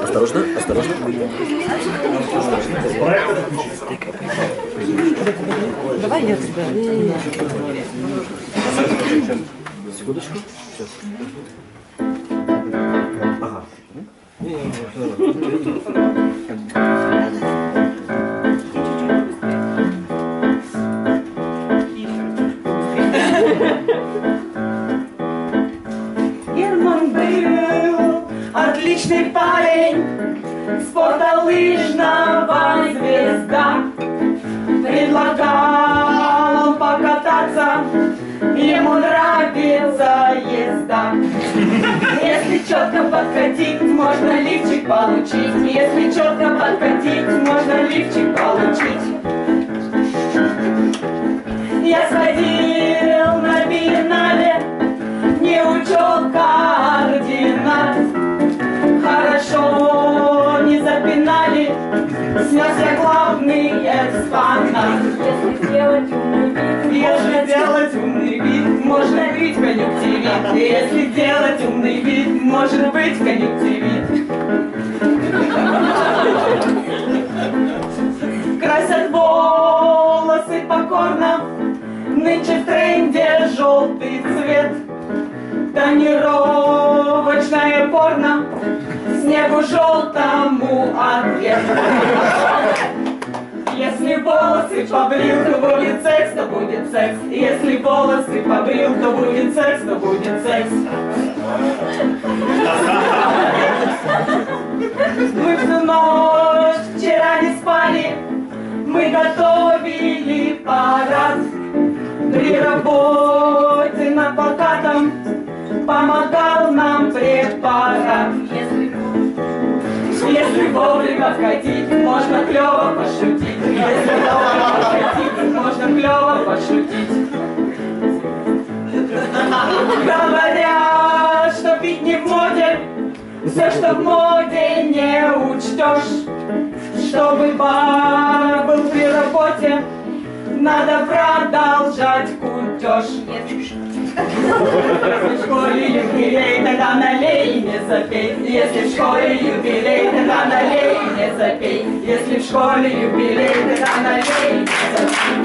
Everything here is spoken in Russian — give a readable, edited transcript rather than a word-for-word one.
Осторожно, осторожно. Давай я тебя. Секундочку. Сейчас. Ага. Герман был отличный парень, спорта лыжного звезда. Предлагал покататься, ему нравится езда. Если четко подкатить, можно лифчик получить. Если четко подкатить, можно лифчик получить. Я сходил на биеннале, не учел координат. Хорошо не запинали, снес я главный экспонат. Если делать умный вид, можно быть конъюнктивит. Если делать умный вид, может быть конъюнктивит. Красят волосы покорно, нынче в тренде желтый цвет. Тонировочное порно, снегу желтому ответ. Если волосы побрил, то будет секс, то будет секс. Если волосы побрил, то будет секс, то будет секс. Мы всю ночь вчера не спали, мы готовили парад. При работе над плакатом помогал нам препарат. Если вовремя вкатить, можно клево пошутить. Если вовремя вкатить, можно клево пошутить. Говорят, что пить не в моде, все, что в моде, не учтешь. Чтобы бар был при работе, надо продолжать кутеж. Если в школе юбилей, тогда налей и не запей. Если в школе юбилей, тогда налей и не запей. Если в школе юбилей, тогда налей и не запей.